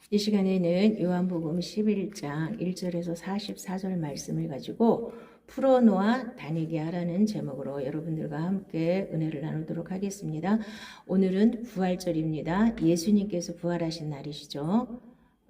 이 시간에는 요한복음 11장 1절에서 44절 말씀을 가지고 풀어놓아 다니게 하라는 제목으로 여러분들과 함께 은혜를 나누도록 하겠습니다. 오늘은 부활절입니다. 예수님께서 부활하신 날이시죠.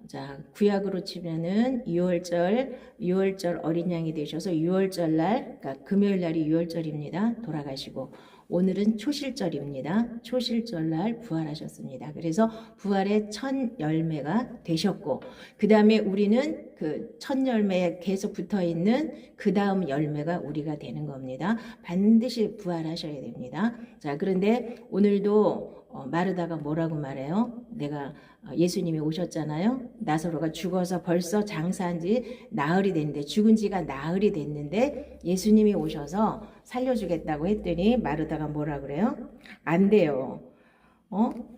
자, 구약으로 치면은 6월절 어린 양이 되셔서 6월절 날, 그러니까 금요일 날이 6월절입니다. 돌아가시고 오늘은 초실절입니다. 초실절 날 부활하셨습니다. 그래서 부활의 첫 열매가 되셨고, 그 다음에 우리는 그 첫 열매에 계속 붙어 있는 그 다음 열매가 우리가 되는 겁니다. 반드시 부활하셔야 됩니다. 자, 그런데 오늘도 마르다가 뭐라고 말해요? 내가 예수님이 오셨잖아요. 나사로가 죽어서 벌써 장사한 지 나흘이 됐는데, 죽은 지가 나흘이 됐는데 예수님이 오셔서 살려주겠다고 했더니 마르다가 뭐라 그래요? 안 돼요.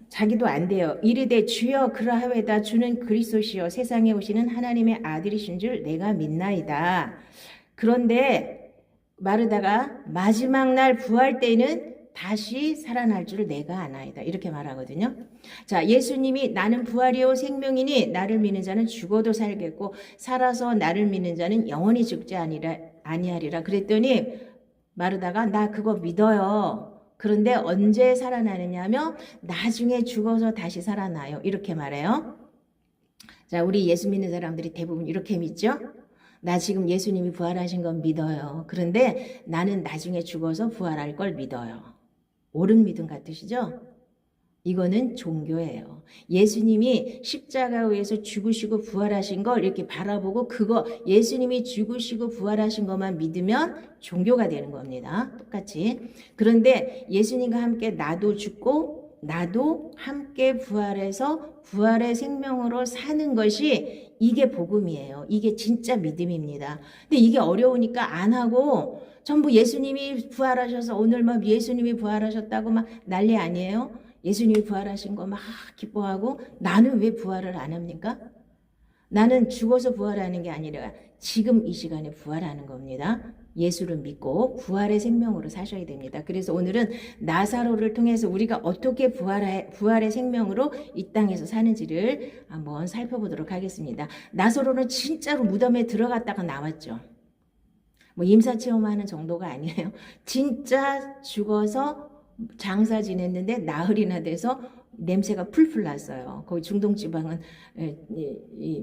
자기도 안 돼요. 이르되 주여 그러하외다. 주는 그리스도시요 세상에 오시는 하나님의 아들이신 줄 내가 믿나이다. 그런데 마르다가 마지막 날 부활 때는 다시 살아날 줄 내가 아나이다. 이렇게 말하거든요. 자, 예수님이 나는 부활이요 생명이니 나를 믿는 자는 죽어도 살겠고 살아서 나를 믿는 자는 영원히 죽지 아니하리라. 그랬더니 마르다가 나 그거 믿어요. 그런데 언제 살아나느냐 하면 나중에 죽어서 다시 살아나요. 이렇게 말해요. 자, 우리 예수 믿는 사람들이 대부분 이렇게 믿죠? 나 지금 예수님이 부활하신 건 믿어요. 그런데 나는 나중에 죽어서 부활할 걸 믿어요. 옳은 믿음 같으시죠? 이거는 종교예요. 예수님이 십자가 위에서 죽으시고 부활하신 걸 이렇게 바라보고 그거 예수님이 죽으시고 부활하신 것만 믿으면 종교가 되는 겁니다. 똑같이. 그런데 예수님과 함께 나도 죽고 나도 함께 부활해서 부활의 생명으로 사는 것이 이게 복음이에요. 이게 진짜 믿음입니다. 근데 이게 어려우니까 안 하고 전부 예수님이 부활하셔서 오늘 막 예수님이 부활하셨다고 막 난리 아니에요? 예수님이 부활하신 거 막 기뻐하고 나는 왜 부활을 안 합니까? 나는 죽어서 부활하는 게 아니라 지금 이 시간에 부활하는 겁니다. 예수를 믿고 부활의 생명으로 사셔야 됩니다. 그래서 오늘은 나사로를 통해서 우리가 어떻게 부활의 생명으로 이 땅에서 사는지를 한번 살펴보도록 하겠습니다. 나사로는 진짜로 무덤에 들어갔다가 나왔죠. 뭐 임사체험하는 정도가 아니에요. 진짜 죽어서 장사 지냈는데 나흘이나 돼서 냄새가 풀풀 났어요. 거기 중동 지방은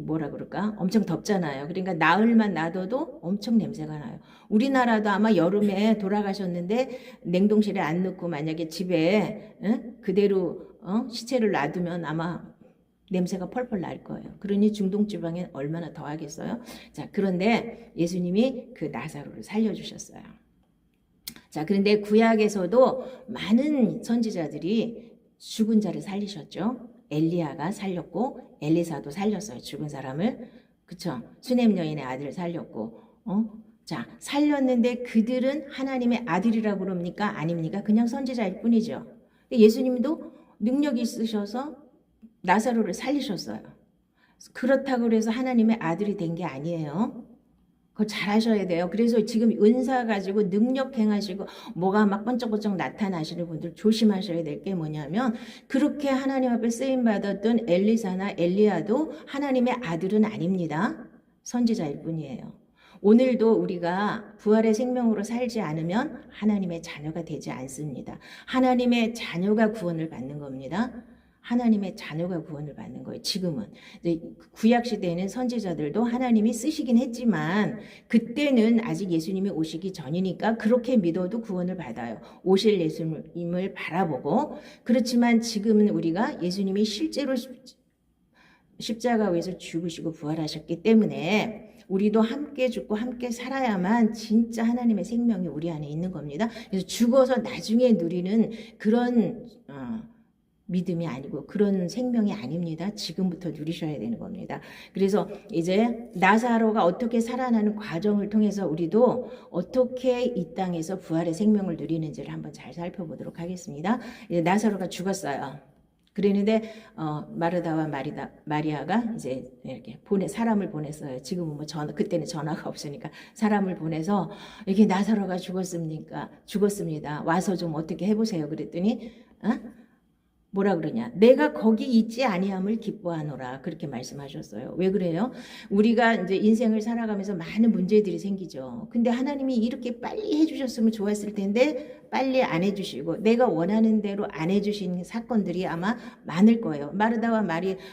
뭐라 그럴까? 엄청 덥잖아요. 그러니까 나흘만 놔둬도 엄청 냄새가 나요. 우리나라도 아마 여름에 돌아가셨는데 냉동실에 안 넣고 만약에 집에 그대로 시체를 놔두면 아마 냄새가 펄펄 날 거예요. 그러니 중동 지방에 얼마나 더하겠어요? 자, 그런데 예수님이 그 나사로를 살려주셨어요. 자, 그런데 구약에서도 많은 선지자들이 죽은 자를 살리셨죠. 엘리야가 살렸고 엘리사도 살렸어요. 죽은 사람을. 그쵸? 수넴 여인의 아들을 살렸고. 자, 살렸는데 그들은 하나님의 아들이라고 그럽니까? 아닙니까? 그냥 선지자일 뿐이죠. 예수님도 능력이 있으셔서 나사로를 살리셨어요. 그렇다고 해서 하나님의 아들이 된 게 아니에요. 그거 잘 하셔야 돼요. 그래서 지금 은사 가지고 능력 행하시고 뭐가 막 번쩍번쩍 나타나시는 분들 조심하셔야 될 게 뭐냐면 그렇게 하나님 앞에 쓰임받았던 엘리사나 엘리야도 하나님의 아들은 아닙니다. 선지자일 뿐이에요. 오늘도 우리가 부활의 생명으로 살지 않으면 하나님의 자녀가 되지 않습니다. 하나님의 자녀가 구원을 받는 겁니다. 하나님의 자녀가 구원을 받는 거예요. 지금은 구약시대에는 선지자들도 하나님이 쓰시긴 했지만 그때는 아직 예수님이 오시기 전이니까 그렇게 믿어도 구원을 받아요. 오실 예수님을 바라보고. 그렇지만 지금은 우리가 예수님이 실제로 십자가 위에서 죽으시고 부활하셨기 때문에 우리도 함께 죽고 함께 살아야만 진짜 하나님의 생명이 우리 안에 있는 겁니다. 그래서 죽어서 나중에 누리는 그런 믿음이 아니고 그런 생명이 아닙니다. 지금부터 누리셔야 되는 겁니다. 그래서 이제 나사로가 어떻게 살아나는 과정을 통해서 우리도 어떻게 이 땅에서 부활의 생명을 누리는지를 한번 잘 살펴보도록 하겠습니다. 이제 나사로가 죽었어요. 그랬는데 마르다와 마리아가 이제 이렇게 사람을 보냈어요. 지금은 뭐 그때는 전화가 없으니까 사람을 보내서 이렇게 나사로가 죽었습니다. 와서 좀 어떻게 해보세요. 그랬더니 뭐라 그러냐? 내가 거기 있지 아니함을 기뻐하노라. 그렇게 말씀하셨어요. 왜 그래요? 우리가 이제 인생을 살아가면서 많은 문제들이 생기죠. 근데 하나님이 이렇게 빨리 해주셨으면 좋았을 텐데 빨리 안 해주시고 내가 원하는 대로 안 해주신 사건들이 아마 많을 거예요. 마르다와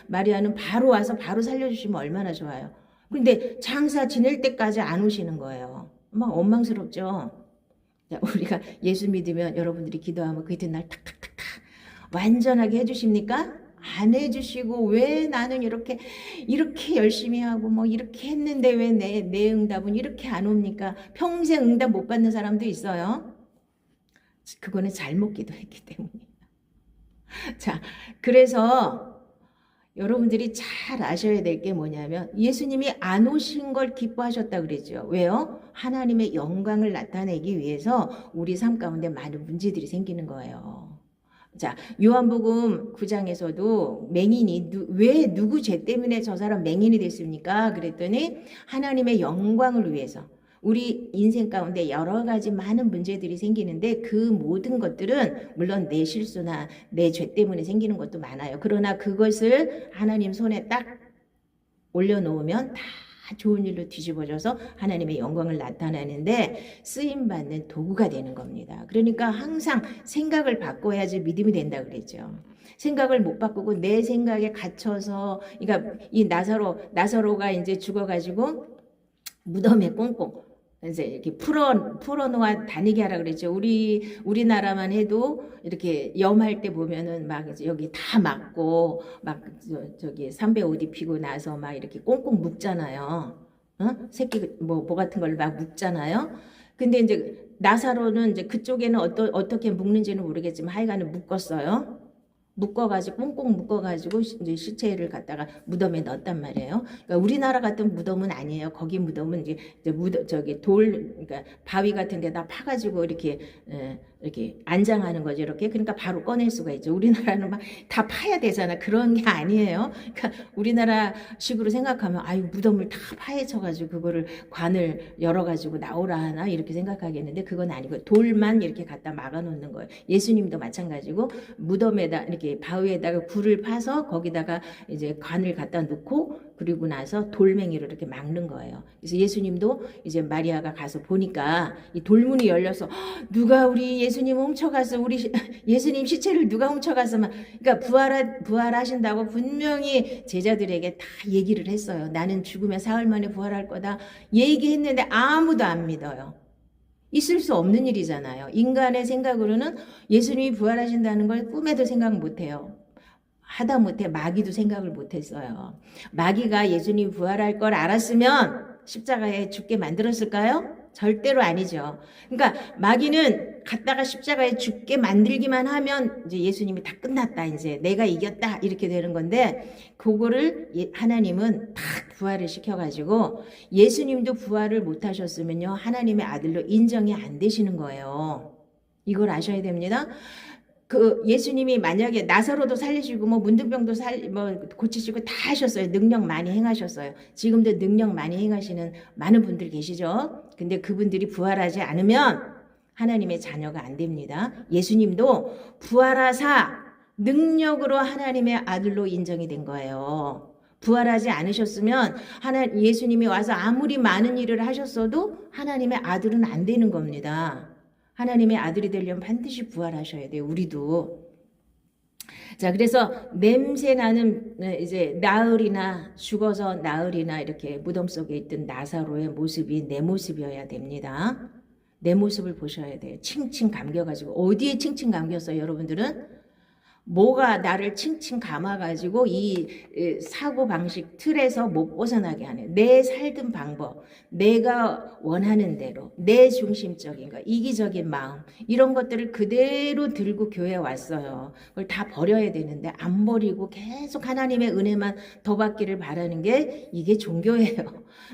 마리아는 바로 와서 바로 살려주시면 얼마나 좋아요. 근데 장사 지낼 때까지 안 오시는 거예요. 막 원망스럽죠. 우리가 예수 믿으면 여러분들이 기도하면 그 이튿날 탁탁탁탁 완전하게 해주십니까? 안 해주시고 왜 나는 이렇게 열심히 하고 뭐 이렇게 했는데 왜 내 응답은 이렇게 안 옵니까? 평생 응답 못 받는 사람도 있어요. 그거는 잘못 기도했기 때문이에요. 자, 그래서 여러분들이 잘 아셔야 될 게 뭐냐면 예수님이 안 오신 걸 기뻐하셨다 그랬죠. 왜요? 하나님의 영광을 나타내기 위해서 우리 삶 가운데 많은 문제들이 생기는 거예요. 자, 요한복음 9장에서도 맹인이 왜 누구 죄 때문에 저 사람 맹인이 됐습니까? 그랬더니 하나님의 영광을 위해서. 우리 인생 가운데 여러 가지 많은 문제들이 생기는데 그 모든 것들은 물론 내 실수나 내 죄 때문에 생기는 것도 많아요. 그러나 그것을 하나님 손에 딱 올려놓으면 다 좋은 일로 뒤집어져서 하나님의 영광을 나타내는데 쓰임받는 도구가 되는 겁니다. 그러니까 항상 생각을 바꿔야지 믿음이 된다 그랬죠. 생각을 못 바꾸고 내 생각에 갇혀서, 그러니까 이 나사로가 이제 죽어가지고 무덤에 꽁꽁 이제 이렇게 풀어놓아 다니게 하라 그랬죠. 우리나라만 해도 이렇게 염할 때 보면은 막 이제 여기 다 막고 막 저기 삼배 옷 입히고 나서 막 이렇게 꽁꽁 묶잖아요. 새끼 뭐 같은 걸 막 묶잖아요. 근데 이제 나사로는 이제 그쪽에는 어떻게 묶는지는 모르겠지만 하여간은 묶었어요. 꽁꽁 묶어가지고 이제 시체를 갖다가 무덤에 넣었단 말이에요. 그러니까 우리나라 같은 무덤은 아니에요. 거기 무덤은 이제 저기 그러니까 바위 같은 데다 파가지고 이렇게 안장하는 거죠. 이렇게. 그러니까 바로 꺼낼 수가 있죠. 우리나라는 막 다 파야 되잖아. 그런 게 아니에요. 그러니까 우리나라식으로 생각하면 아유 무덤을 다 파헤쳐가지고 그거를 관을 열어가지고 나오라 하나 이렇게 생각하겠는데 그건 아니고 돌만 이렇게 갖다 막아놓는 거예요. 예수님도 마찬가지고 무덤에다 이렇게 바위에다가 굴을 파서 거기다가 이제 관을 갖다 놓고 그리고 나서 돌멩이로 이렇게 막는 거예요. 그래서 예수님도 이제 마리아가 가서 보니까 이 돌문이 열려서 누가 우리 예수님 훔쳐갔어. 우리 예수님 시체를 누가 훔쳐갔어. 그러니까 부활하신다고 분명히 제자들에게 다 얘기를 했어요. 나는 죽으면 사흘 만에 부활할 거다. 얘기했는데 아무도 안 믿어요. 있을 수 없는 일이잖아요. 인간의 생각으로는 예수님이 부활하신다는 걸 꿈에도 생각 못해요. 하다못해 마귀도 생각을 못했어요. 마귀가 예수님이 부활할 걸 알았으면 십자가에 죽게 만들었을까요? 절대로 아니죠. 그러니까 마귀는 갔다가 십자가에 죽게 만들기만 하면 이제 예수님이 다 끝났다. 이제 내가 이겼다. 이렇게 되는 건데 그거를 하나님은 딱 부활을 시켜가지고 예수님도 부활을 못하셨으면요. 하나님의 아들로 인정이 안 되시는 거예요. 이걸 아셔야 됩니다. 그 예수님이 만약에 나사로도 살리시고 뭐 문둥병도 고치시고 다 하셨어요. 능력 많이 행하셨어요. 지금도 능력 많이 행하시는 많은 분들 계시죠. 근데 그분들이 부활하지 않으면 하나님의 자녀가 안 됩니다. 예수님도 부활하사 능력으로 하나님의 아들로 인정이 된 거예요. 부활하지 않으셨으면 예수님이 와서 아무리 많은 일을 하셨어도 하나님의 아들은 안 되는 겁니다. 하나님의 아들이 되려면 반드시 부활하셔야 돼요. 우리도. 자, 그래서 냄새 나는 이제 나흘이나 죽어서 나흘이나 이렇게 무덤 속에 있던 나사로의 모습이 내 모습이어야 됩니다. 내 모습을 보셔야 돼요. 칭칭 감겨가지고. 어디에 칭칭 감겼어요, 여러분들은? 뭐가 나를 칭칭 감아가지고 이 사고방식 틀에서 못 벗어나게 하는 내 살던 방법, 내가 원하는 대로, 내 중심적인 거, 이기적인 마음 이런 것들을 그대로 들고 교회에 왔어요. 그걸 다 버려야 되는데 안 버리고 계속 하나님의 은혜만 더 받기를 바라는 게 이게 종교예요.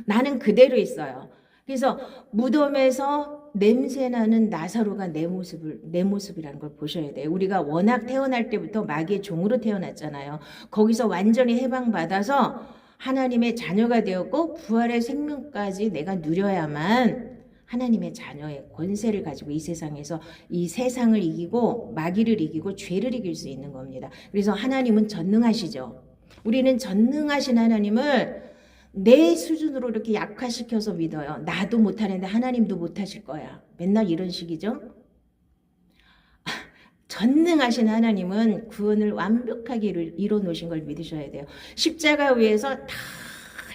나는 그대로 있어요. 그래서 무덤에서 냄새나는 나사로가 내 모습이라는 걸 보셔야 돼요. 우리가 워낙 태어날 때부터 마귀의 종으로 태어났잖아요. 거기서 완전히 해방받아서 하나님의 자녀가 되었고 부활의 생명까지 내가 누려야만 하나님의 자녀의 권세를 가지고 이 세상에서 이 세상을 이기고 마귀를 이기고 죄를 이길 수 있는 겁니다. 그래서 하나님은 전능하시죠. 우리는 전능하신 하나님을 내 수준으로 이렇게 약화시켜서 믿어요. 나도 못하는데 하나님도 못하실 거야. 맨날 이런 식이죠. 전능하신 하나님은 구원을 완벽하게 이뤄 놓으신 걸 믿으셔야 돼요. 십자가 위에서 다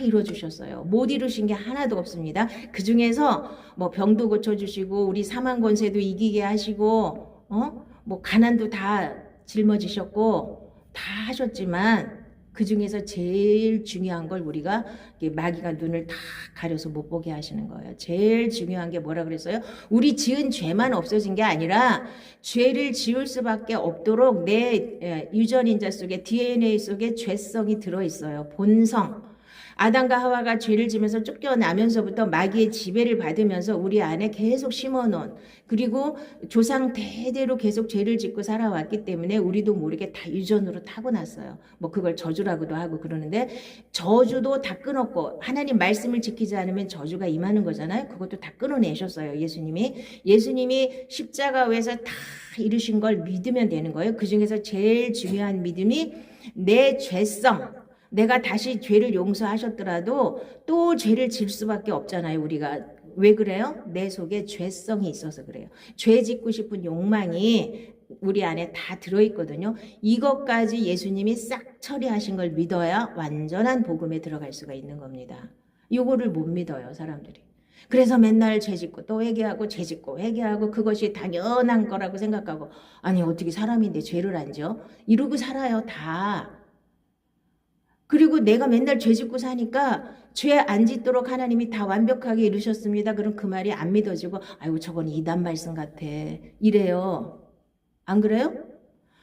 이루어주셨어요. 못 이루신 게 하나도 없습니다. 그 중에서 뭐 병도 고쳐주시고 우리 사망 권세도 이기게 하시고 뭐 가난도 다 짊어지셨고 다 하셨지만 그 중에서 제일 중요한 걸 우리가 마귀가 눈을 다 가려서 못 보게 하시는 거예요. 제일 중요한 게 뭐라 그랬어요? 우리 지은 죄만 없어진 게 아니라 죄를 지을 수밖에 없도록 내 유전인자 속에 DNA 속에 죄성이 들어있어요. 본성. 아담과 하와가 죄를 지면서 쫓겨나면서부터 마귀의 지배를 받으면서 우리 안에 계속 심어놓은, 그리고 조상 대대로 계속 죄를 짓고 살아왔기 때문에 우리도 모르게 다 유전으로 타고났어요. 뭐 그걸 저주라고도 하고 그러는데, 저주도 다 끊었고 하나님 말씀을 지키지 않으면 저주가 임하는 거잖아요. 그것도 다 끊어내셨어요. 예수님이 십자가 위에서 다 이루신 걸 믿으면 되는 거예요. 그 중에서 제일 중요한 믿음이 내 죄성, 내가 다시 죄를 용서하셨더라도 또 죄를 질 수밖에 없잖아요. 우리가 왜 그래요? 내 속에 죄성이 있어서 그래요. 죄 짓고 싶은 욕망이 우리 안에 다 들어있거든요. 이것까지 예수님이 싹 처리하신 걸 믿어야 완전한 복음에 들어갈 수가 있는 겁니다. 이거를 못 믿어요, 사람들이. 그래서 맨날 죄 짓고 또 회개하고 죄 짓고 회개하고 그것이 당연한 거라고 생각하고, 아니 어떻게 사람인데 죄를 안 져? 이러고 살아요, 다. 그리고 내가 맨날 죄 짓고 사니까 죄 안 짓도록 하나님이 다 완벽하게 이루셨습니다. 그럼 그 말이 안 믿어지고, 아이고 저건 이단 말씀 같아, 이래요. 안 그래요?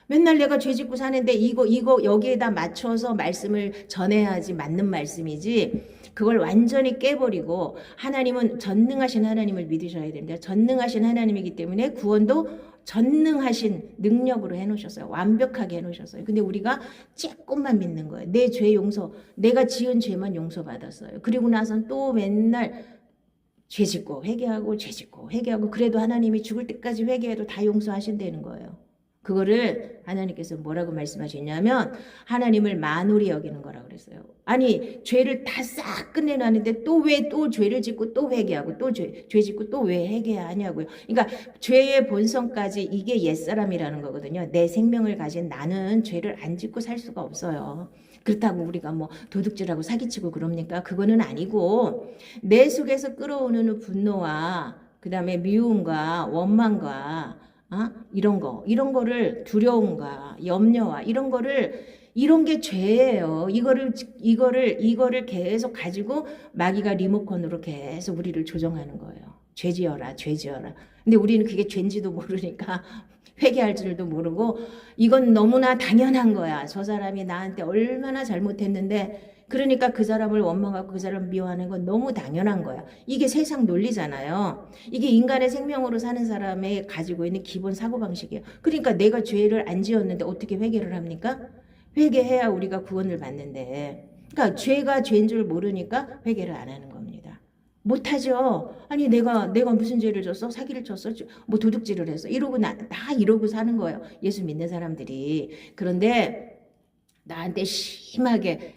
맨날 내가 죄 짓고 사는데 이거 여기에다 맞춰서 말씀을 전해야지 맞는 말씀이지, 그걸 완전히 깨버리고, 하나님은 전능하신 하나님을 믿으셔야 됩니다. 전능하신 하나님이기 때문에 구원도 전능하신 능력으로 해놓으셨어요. 완벽하게 해놓으셨어요. 근데 우리가 조금만 믿는 거예요. 내 죄 용서, 내가 지은 죄만 용서받았어요. 그리고 나선 또 맨날 죄 짓고 회개하고 죄 짓고 회개하고, 그래도 하나님이 죽을 때까지 회개해도 다 용서하신다는 거예요. 그거를 하나님께서 뭐라고 말씀하셨냐면 하나님을 만홀히 여기는 거라고 그랬어요. 아니 죄를 다 싹 끝내놨는데 또 왜 또 죄를 짓고 또 회개하고 또 죄 짓고 또 왜 회개하냐고요. 그러니까 죄의 본성까지, 이게 옛사람이라는 거거든요. 내 생명을 가진 나는 죄를 안 짓고 살 수가 없어요. 그렇다고 우리가 뭐 도둑질하고 사기치고 그럽니까? 그거는 아니고, 내 속에서 끌어오는 분노와 그 다음에 미움과 원망과 이런 거를, 두려움과 염려와 이런 게 죄예요. 이거를 계속 가지고 마귀가 리모컨으로 계속 우리를 조정하는 거예요. 죄 지어라. 근데 우리는 그게 죄인지도 모르니까 회개할 줄도 모르고, 이건 너무나 당연한 거야. 저 사람이 나한테 얼마나 잘못했는데, 그러니까 그 사람을 원망하고 그 사람을 미워하는 건 너무 당연한 거야. 이게 세상 논리잖아요. 이게 인간의 생명으로 사는 사람의 가지고 있는 기본 사고방식이에요. 그러니까 내가 죄를 안 지었는데 어떻게 회개를 합니까? 회개해야 우리가 구원을 받는데. 그러니까 죄가 죄인 줄 모르니까 회개를 안 하는 겁니다. 못하죠. 아니 내가 무슨 죄를 졌어? 사기를 쳤어? 뭐 도둑질을 했어? 이러고 다 이러고 사는 거예요. 예수 믿는 사람들이. 그런데 나한테 심하게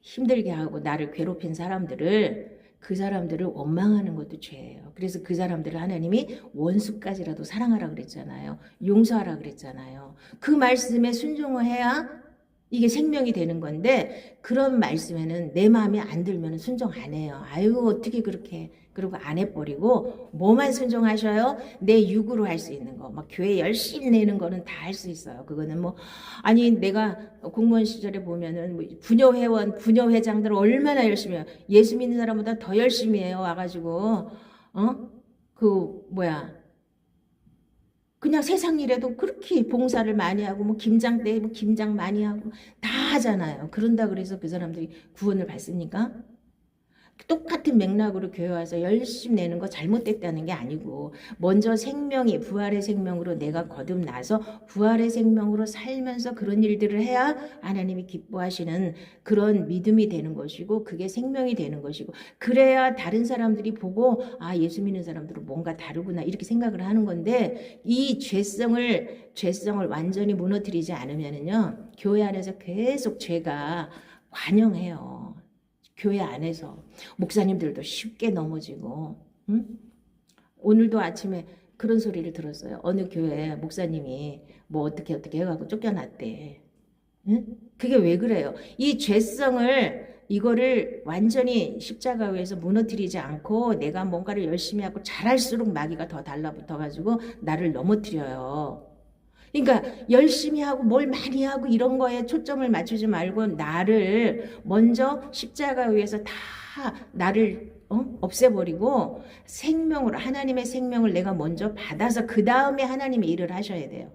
힘들게 하고 나를 괴롭힌 사람들을, 그 사람들을 원망하는 것도 죄예요. 그래서 그 사람들을 하나님이 원수까지라도 사랑하라 그랬잖아요. 용서하라 그랬잖아요. 그 말씀에 순종을 해야 이게 생명이 되는 건데, 그런 말씀에는 내 마음에 안 들면 순종 안 해요. 아유 어떻게 그렇게, 그러고 안 해버리고 뭐만 순종하셔요? 내 육으로 할 수 있는 거, 막 교회 열심히 내는 거는 다 할 수 있어요. 그거는 뭐, 아니 내가 공무원 시절에 보면은 뭐 부녀회원, 부녀회장들 얼마나 열심히 해요. 예수 믿는 사람보다 더 열심히 해요. 와가지고 그냥 세상 일에도 그렇게 봉사를 많이 하고, 뭐 김장 때 뭐 김장 많이 하고 다 하잖아요. 그런다 그래서 그 사람들이 구원을 받습니까? 똑같은 맥락으로 교회 와서 열심히 내는 거 잘못됐다는 게 아니고 먼저 생명이 부활의 생명으로 내가 거듭나서 부활의 생명으로 살면서 그런 일들을 해야 하나님이 기뻐하시는 그런 믿음이 되는 것이고 그게 생명이 되는 것이고 그래야 다른 사람들이 보고 아 예수 믿는 사람들은 뭔가 다르구나 이렇게 생각을 하는 건데 이 죄성을 완전히 무너뜨리지 않으면은요 교회 안에서 계속 죄가 관영해요. 교회 안에서 목사님들도 쉽게 넘어지고 응? 오늘도 아침에 그런 소리를 들었어요. 어느 교회 목사님이 뭐 어떻게 해가지고 쫓겨났대. 응? 그게 왜 그래요? 이 죄성을 이거를 완전히 십자가 위에서 무너뜨리지 않고 내가 뭔가를 열심히 하고 잘할수록 마귀가 더 달라붙어가지고 나를 넘어뜨려요. 그러니까 열심히 하고 뭘 많이 하고 이런 거에 초점을 맞추지 말고 나를 먼저 십자가 위에서 다 나를 없애버리고 생명으로 하나님의 생명을 내가 먼저 받아서 그 다음에 하나님의 일을 하셔야 돼요.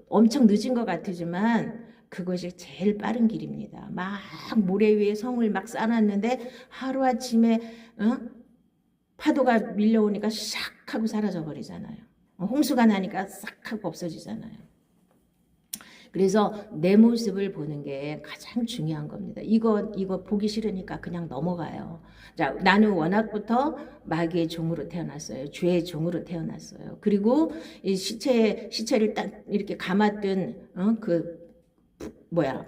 엄청 늦은 것 같지만 그것이 제일 빠른 길입니다. 막 모래 위에 성을 막 쌓아놨는데 하루아침에 파도가 밀려오니까 샥 하고 사라져 버리잖아요. 홍수가 나니까 싹 하고 없어지잖아요. 그래서 내 모습을 보는 게 가장 중요한 겁니다. 이거 보기 싫으니까 그냥 넘어가요. 자, 나는 워낙부터 마귀의 종으로 태어났어요. 죄의 종으로 태어났어요. 그리고 이 시체를 딱 이렇게 감았던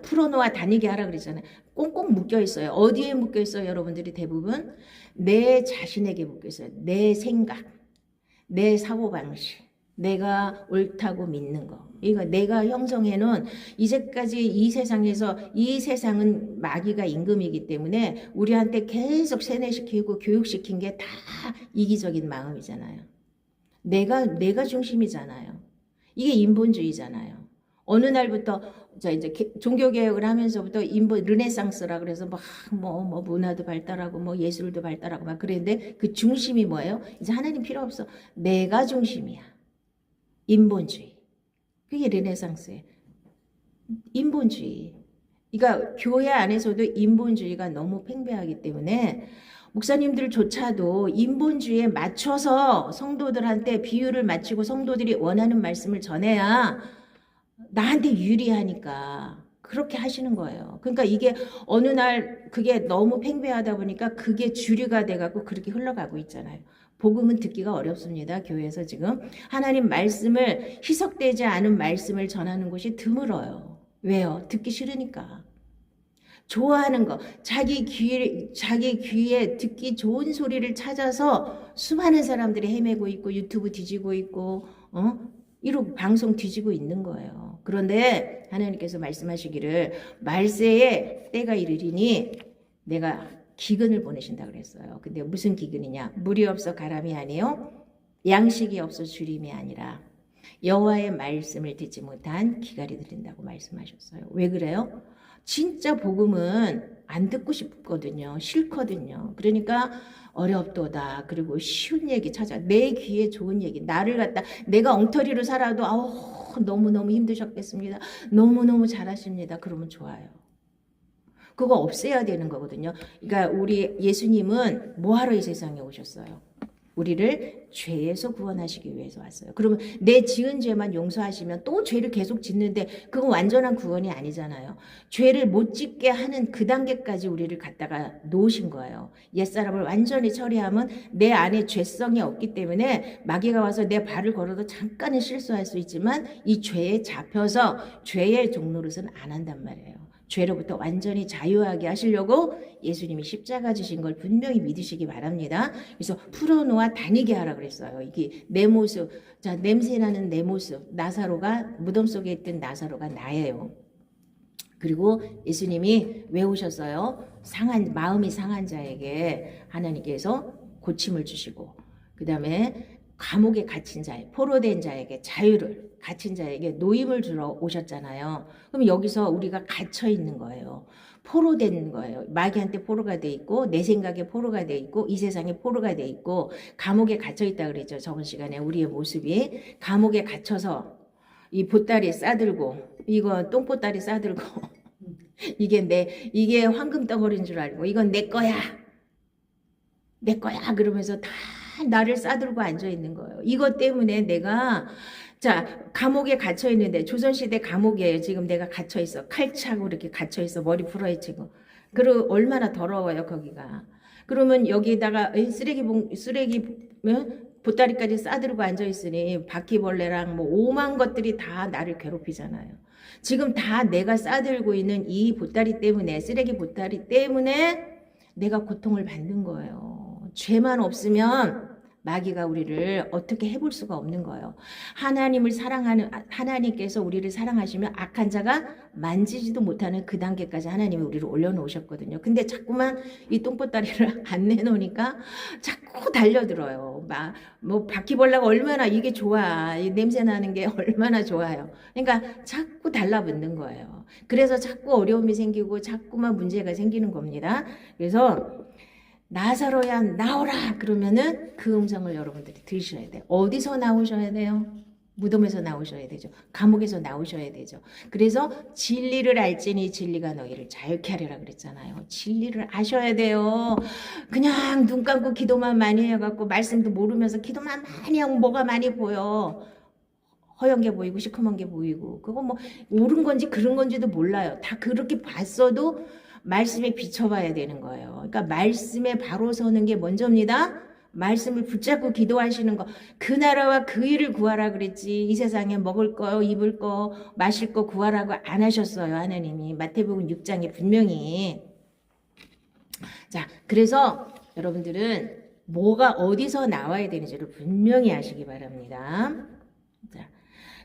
풀어놓아 다니게 하라 그랬잖아요. 꽁꽁 묶여 있어요. 어디에 묶여 있어요? 여러분들이 대부분 내 자신에게 묶여 있어요. 내 생각. 내 사고방식, 내가 옳다고 믿는 거. 이거 내가 형성해놓은 이제까지 이 세상은 마귀가 임금이기 때문에 우리한테 계속 세뇌시키고 교육시킨 게 다 이기적인 마음이잖아요. 내가 중심이잖아요. 이게 인본주의잖아요. 어느 날부터 자 이제 종교개혁을 하면서부터 르네상스라 그래서 뭐 문화도 발달하고 뭐 예술도 발달하고 막 그랬는데 그 중심이 뭐예요? 이제 하나님 필요 없어. 내가 중심이야. 인본주의. 그게 르네상스예요. 인본주의. 그러니까 교회 안에서도 인본주의가 너무 팽배하기 때문에 목사님들조차도 인본주의에 맞춰서 성도들한테 비유를 맞추고 성도들이 원하는 말씀을 전해야 나한테 유리하니까 그렇게 하시는 거예요. 그러니까 이게 어느 날 그게 너무 팽배하다 보니까 그게 주류가 돼갖고 그렇게 흘러가고 있잖아요. 복음은 듣기가 어렵습니다. 교회에서 지금 하나님 말씀을 희석되지 않은 말씀을 전하는 곳이 드물어요. 왜요? 듣기 싫으니까. 좋아하는 거, 자기 귀에 듣기 좋은 소리를 찾아서 수많은 사람들이 헤매고 있고 유튜브 뒤지고 있고 이러고 방송 뒤지고 있는 거예요. 그런데 하나님께서 말씀하시기를 말세에 때가 이르리니 내가 기근을 보내신다 그랬어요. 근데 무슨 기근이냐? 물이 없어 가람이 아니요 양식이 없어 주림이 아니라 여호와의 말씀을 듣지 못한 기갈이 들린다고 말씀하셨어요. 왜 그래요? 진짜 복음은 안 듣고 싶거든요. 싫거든요. 그러니까 어렵도다. 그리고 쉬운 얘기 찾아. 내 귀에 좋은 얘기. 나를 갖다 내가 엉터리로 살아도 너무너무 힘드셨겠습니다. 너무너무 잘하십니다. 그러면 좋아요. 그거 없애야 되는 거거든요. 그러니까 우리 예수님은 뭐하러 이 세상에 오셨어요? 우리를 죄에서 구원하시기 위해서 왔어요. 그러면 내 지은 죄만 용서하시면 또 죄를 계속 짓는데 그건 완전한 구원이 아니잖아요. 죄를 못 짓게 하는 그 단계까지 우리를 갖다가 놓으신 거예요. 옛사람을 완전히 처리하면 내 안에 죄성이 없기 때문에 마귀가 와서 내 발을 걸어도 잠깐은 실수할 수 있지만 이 죄에 잡혀서 죄의 종노릇은 안 한단 말이에요. 죄로부터 완전히 자유하게 하시려고 예수님이 십자가 지신 걸 분명히 믿으시기 바랍니다. 그래서 풀어놓아 다니게 하라 그랬어요. 이게 내 모습, 자 냄새나는 내 모습, 나사로가 무덤 속에 있던 나사로가 나예요. 그리고 예수님이 왜 오셨어요? 마음이 상한 자에게 하나님께서 고침을 주시고 그 다음에 감옥에 갇힌 자에 포로된 자에게 자유를 갇힌 자에게 노임을 주러 오셨잖아요. 그럼 여기서 우리가 갇혀 있는 거예요. 포로된 거예요. 마귀한테 포로가 돼 있고 내 생각에 포로가 돼 있고 이 세상에 포로가 돼 있고 감옥에 갇혀 있다 그랬죠. 저번 시간에 우리의 모습이 감옥에 갇혀서 이 보따리 싸들고 이거 똥보따리 싸들고 이게 황금 덩어리인 줄 알고 이건 내 거야. 내 거야. 그러면서 다 나를 싸들고 앉아 있는 거예요. 이것 때문에 내가 감옥에 갇혀 있는데 조선시대 감옥에 지금 내가 갇혀 있어. 칼 차고 이렇게 갇혀 있어. 머리 부러지고. 그리고 얼마나 더러워요, 거기가. 그러면 여기다가 쓰레기 보따리까지 싸들고 앉아 있으니 바퀴벌레랑 뭐 오만 것들이 다 나를 괴롭히잖아요. 지금 다 내가 싸들고 있는 이 보따리 때문에, 쓰레기 보따리 때문에 내가 고통을 받는 거예요. 죄만 없으면 마귀가 우리를 어떻게 해볼 수가 없는 거예요. 하나님을 사랑하는, 하나님께서 우리를 사랑하시면 악한 자가 만지지도 못하는 그 단계까지 하나님이 우리를 올려놓으셨거든요. 근데 자꾸만 이 똥보따리를 안 내놓으니까 자꾸 달려들어요. 뭐 바퀴벌레가 얼마나 이게 좋아. 이 냄새 나는 게 얼마나 좋아요. 그러니까 자꾸 달라붙는 거예요. 그래서 자꾸 어려움이 생기고 자꾸만 문제가 생기는 겁니다. 그래서 나사로야 나오라 그러면은 그 음성을 여러분들이 들으셔야 돼요. 어디서 나오셔야 돼요? 무덤에서 나오셔야 되죠. 감옥에서 나오셔야 되죠. 그래서 진리를 알지니 진리가 너희를 자유케 하리라 그랬잖아요. 진리를 아셔야 돼요. 그냥 눈 감고 기도만 많이 해갖고 말씀도 모르면서 기도만 많이 하고 뭐가 많이 보여. 허연 게 보이고 시커먼 게 보이고 그거 뭐 옳은 건지 그른 건지도 몰라요. 다 그렇게 봤어도 말씀에 비춰봐야 되는 거예요. 그러니까 말씀에 바로 서는 게 먼저입니다. 말씀을 붙잡고 기도하시는 거. 그 나라와 그 일을 구하라 그랬지. 이 세상에 먹을 거, 입을 거, 마실 거 구하라고 안 하셨어요. 하나님이. 마태복음 6장에 분명히. 자, 그래서 여러분들은 뭐가 어디서 나와야 되는지를 분명히 아시기 바랍니다. 자,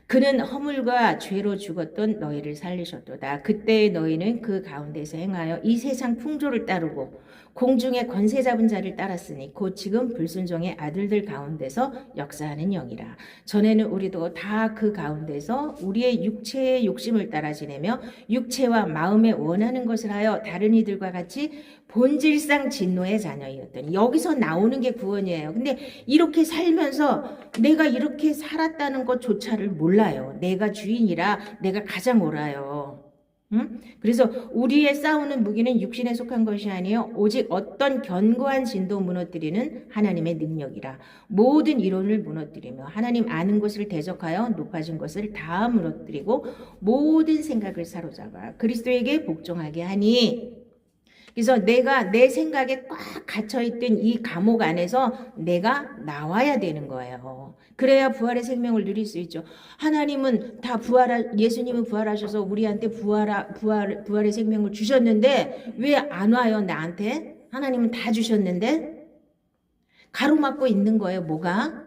그는 허물과 죄로 죽었던 너희를 살리셨도다. 그때 너희는 그 가운데서 행하여 이 세상 풍조를 따르고 공중의 권세 잡은 자를 따랐으니 곧 지금 불순종의 아들들 가운데서 역사하는 영이라. 전에는 우리도 다 그 가운데서 우리의 육체의 욕심을 따라 지내며 육체와 마음에 원하는 것을 하여 다른 이들과 같이 본질상 진노의 자녀이었더니 여기서 나오는 게 구원이에요. 근데 이렇게 살면서 내가 이렇게 살았다는 것조차를 몰라요. 내가 주인이라 내가 가장 옳아요. 응? 그래서 우리의 싸우는 무기는 육신에 속한 것이 아니요 오직 어떤 견고한 진도 무너뜨리는 하나님의 능력이라. 모든 이론을 무너뜨리며 하나님 아는 것을 대적하여 높아진 것을 다 무너뜨리고 모든 생각을 사로잡아 그리스도에게 복종하게 하니. 그래서 내가 내 생각에 꽉 갇혀있던 이 감옥 안에서 내가 나와야 되는 거예요. 그래야 부활의 생명을 누릴 수 있죠. 하나님은 다 예수님은 부활하셔서 우리한테 부활의 생명을 주셨는데 왜 안 와요, 나한테? 하나님은 다 주셨는데? 가로막고 있는 거예요, 뭐가?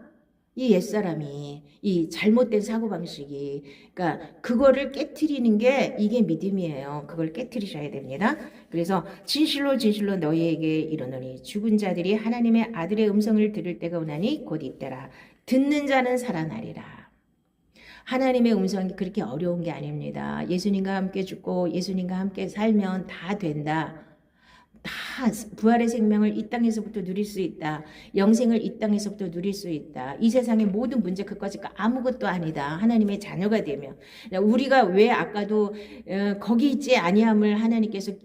이 옛사람이, 이 잘못된 사고방식이. 그러니까 그거를 깨트리는 게 이게 믿음이에요. 그걸 깨트리셔야 됩니다. 그래서 진실로 진실로 너희에게 이르노니 죽은 자들이 하나님의 아들의 음성을 들을 때가 오나니 곧 이때라. 듣는 자는 살아나리라. 하나님의 음성이 그렇게 어려운 게 아닙니다. 예수님과 함께 죽고 예수님과 함께 살면 다 된다. 다 부활의 생명을 이 땅에서부터 누릴 수 있다. 영생을 이 땅에서부터 누릴 수 있다. 이 세상의 모든 문제 그까짓 거 아무것도 아니다. 하나님의 자녀가 되면. 우리가 왜 아까도 거기 있지 아니함을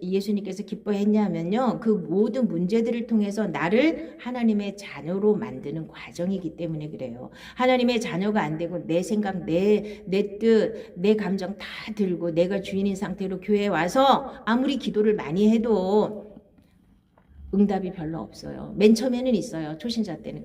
예수님께서 기뻐했냐면요. 그 모든 문제들을 통해서 나를 하나님의 자녀로 만드는 과정이기 때문에 그래요. 하나님의 자녀가 안 되고 내 생각, 내 뜻, 내 감정 다 들고 내가 주인인 상태로 교회에 와서 아무리 기도를 많이 해도 응답이 별로 없어요. 맨 처음에는 있어요. 초신자 때는.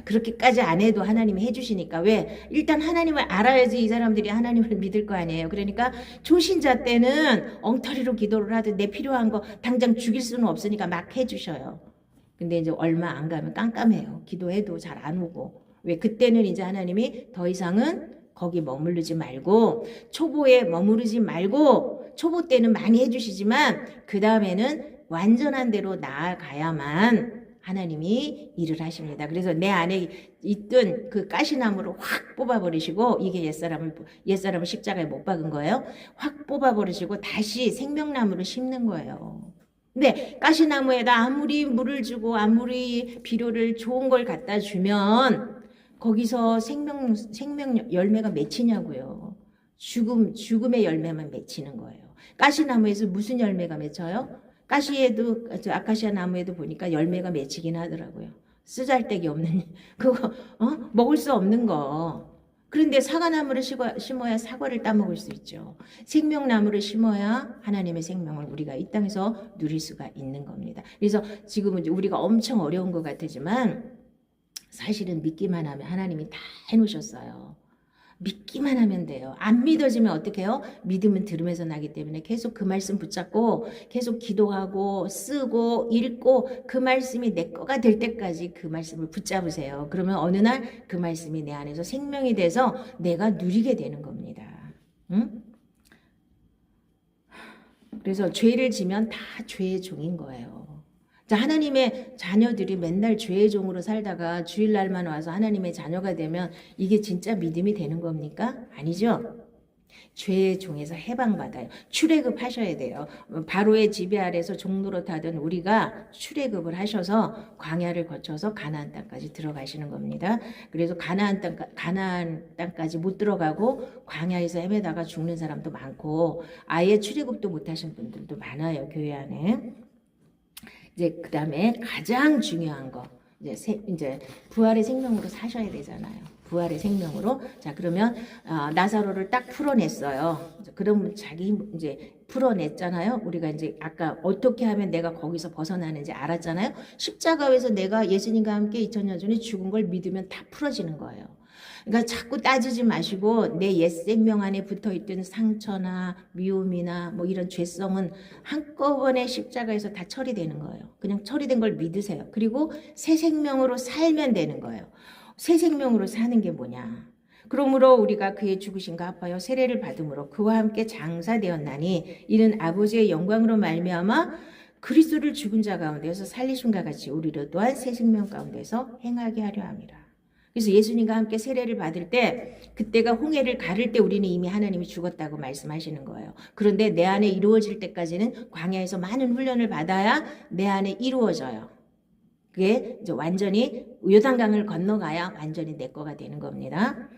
그렇게까지 안 해도 하나님이 해주시니까. 왜? 일단 하나님을 알아야지 이 사람들이 하나님을 믿을 거 아니에요. 그러니까 초신자 때는 엉터리로 기도를 하듯 내 필요한 거 당장 죽일 수는 없으니까 막 해주셔요. 근데 이제 얼마 안 가면 깜깜해요. 기도해도 잘 안 오고. 왜? 그때는 이제 하나님이 더 이상은 거기 머무르지 말고 초보에 머무르지 말고 초보 때는 많이 해주시지만 그 다음에는 완전한 대로 나아가야만 하나님이 일을 하십니다. 그래서 내 안에 있던 그 가시나무를 확 뽑아버리시고 이게 옛사람을 십자가에 못 박은 거예요. 확 뽑아버리시고 다시 생명나무를 심는 거예요. 근데 가시나무에다 아무리 물을 주고 아무리 비료를 좋은 걸 갖다 주면 거기서 생명 열매가 맺히냐고요. 죽음의 열매만 맺히는 거예요. 가시나무에서 무슨 열매가 맺혀요? 아카시아 나무에도 보니까 열매가 맺히긴 하더라고요. 쓰잘데기 없는 그거 먹을 수 없는 거. 그런데 사과나무를 심어야 사과를 따먹을 수 있죠. 생명나무를 심어야 하나님의 생명을 우리가 이 땅에서 누릴 수가 있는 겁니다. 그래서 지금은 우리가 엄청 어려운 것 같지만 사실은 믿기만 하면 하나님이 다 해놓으셨어요. 믿기만 하면 돼요. 안 믿어지면 어떻게 해요? 믿음은 들으면서 나기 때문에 계속 그 말씀 붙잡고 계속 기도하고 쓰고 읽고 그 말씀이 내 거가 될 때까지 그 말씀을 붙잡으세요. 그러면 어느 날 그 말씀이 내 안에서 생명이 돼서 내가 누리게 되는 겁니다. 응? 그래서 죄를 지면 다 죄의 종인 거예요. 자, 하나님의 자녀들이 맨날 죄의 종으로 살다가 주일날만 와서 하나님의 자녀가 되면 이게 진짜 믿음이 되는 겁니까? 아니죠. 죄의 종에서 해방받아요. 출애굽 하셔야 돼요. 바로의 지배 아래서 종노릇 하던 우리가 출애굽을 하셔서 광야를 거쳐서 가나안 땅까지 들어가시는 겁니다. 그래서 가나안 땅까지 못 들어가고 광야에서 헤매다가 죽는 사람도 많고 아예 출애굽도 못 하신 분들도 많아요. 교회 안에. 이제 그 다음에 가장 중요한 거 이제 부활의 생명으로 사셔야 되잖아요. 부활의 생명으로. 자, 그러면 나사로를 딱 풀어냈어요. 그러면 자기 이제 풀어냈잖아요. 우리가 이제 아까 어떻게 하면 내가 거기서 벗어나는지 알았잖아요. 십자가에서 내가 예수님과 함께 2000년 전에 죽은 걸 믿으면 다 풀어지는 거예요. 그러니까 자꾸 따지지 마시고 내 옛 생명 안에 붙어있던 상처나 미움이나 뭐 이런 죄성은 한꺼번에 십자가에서 다 처리되는 거예요. 그냥 처리된 걸 믿으세요. 그리고 새 생명으로 살면 되는 거예요. 새 생명으로 사는 게 뭐냐? 그러므로 우리가 그의 죽으심과 합하여 세례를 받음으로 그와 함께 장사되었나니 이는 아버지의 영광으로 말미암아 그리스도를 죽은 자 가운데서 살리심과 같이 우리를 또한 새 생명 가운데서 행하게 하려 함이라. 그래서 예수님과 함께 세례를 받을 때 그때가 홍해를 가를 때 우리는 이미 하나님이 죽었다고 말씀하시는 거예요. 그런데 내 안에 이루어질 때까지는 광야에서 많은 훈련을 받아야 내 안에 이루어져요. 그게 이제 완전히 요단강을 건너가야 완전히 내 거가 되는 겁니다.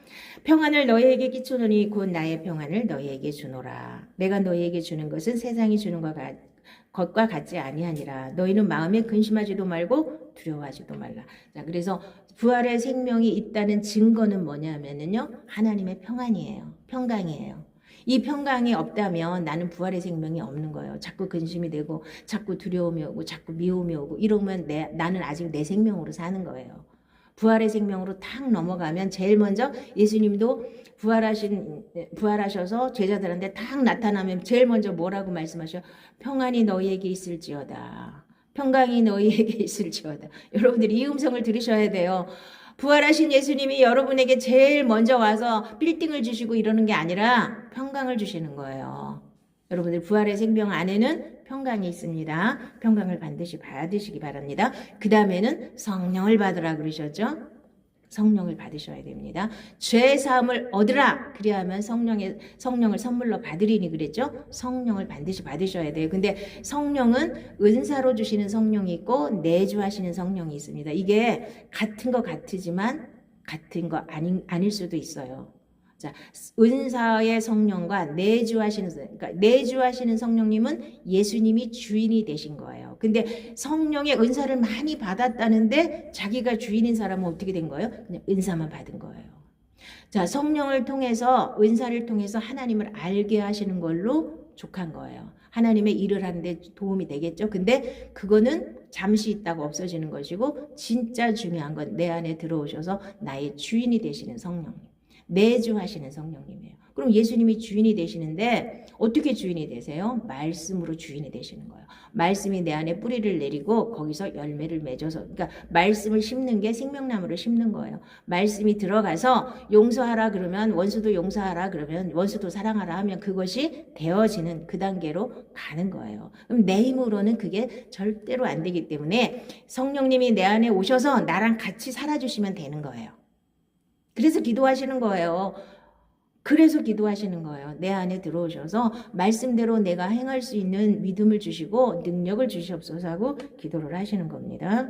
평안을 너희에게 끼쳐노니 곧 나의 평안을 너희에게 주노라. 내가 너희에게 주는 것은 세상이 주는 것과 같지 아니하니라. 너희는 마음에 근심하지도 말고 두려워하지도 말라. 자, 그래서 부활의 생명이 있다는 증거는 뭐냐면요, 하나님의 평안이에요. 평강이에요. 이 평강이 없다면 나는 부활의 생명이 없는 거예요. 자꾸 근심이 되고 자꾸 두려움이 오고 자꾸 미움이 오고 이러면 나는 아직 내 생명으로 사는 거예요. 부활의 생명으로 탁 넘어가면 제일 먼저 예수님도 부활하셔서 제자들한테 탁 나타나면 제일 먼저 뭐라고 말씀하셔요? 평안이 너희에게 있을지어다. 평강이 너희에게 있을지어다. 여러분들이 이 음성을 들으셔야 돼요. 부활하신 예수님이 여러분에게 제일 먼저 와서 빌딩을 주시고 이러는 게 아니라 평강을 주시는 거예요. 여러분들 부활의 생명 안에는 평강이 있습니다. 평강을 반드시 받으시기 바랍니다. 그 다음에는 성령을 받으라 그러셨죠? 성령을 받으셔야 됩니다. 죄 사함을 얻으라. 그리하면 성령을 선물로 받으리니 그랬죠? 성령을 반드시 받으셔야 돼요. 근데 성령은 은사로 주시는 성령이 있고 내주하시는 성령이 있습니다. 이게 같은 거 같지만 같은 거 아닐 수도 있어요. 자, 은사의 성령과 내주하시는 성령님은 예수님이 주인이 되신 거예요. 근데 성령의 은사를 많이 받았다는데 자기가 주인인 사람은 어떻게 된 거예요? 그냥 은사만 받은 거예요. 자, 성령을 통해서 은사를 통해서 하나님을 알게 하시는 걸로 족한 거예요. 하나님의 일을 하는데 도움이 되겠죠. 근데 그거는 잠시 있다가 없어지는 것이고 진짜 중요한 건 내 안에 들어오셔서 나의 주인이 되시는 성령님. 내주하시는 성령님이에요. 그럼 예수님이 주인이 되시는데 어떻게 주인이 되세요? 말씀으로 주인이 되시는 거예요. 말씀이 내 안에 뿌리를 내리고 거기서 열매를 맺어서, 그러니까 말씀을 심는 게 생명나무를 심는 거예요. 말씀이 들어가서 용서하라 그러면 원수도 용서하라 그러면 원수도 사랑하라 하면 그것이 되어지는 그 단계로 가는 거예요. 그럼 내 힘으로는 그게 절대로 안 되기 때문에 성령님이 내 안에 오셔서 나랑 같이 살아주시면 되는 거예요. 그래서 기도하시는 거예요. 내 안에 들어오셔서 말씀대로 내가 행할 수 있는 믿음을 주시고 능력을 주시옵소서 하고 기도를 하시는 겁니다.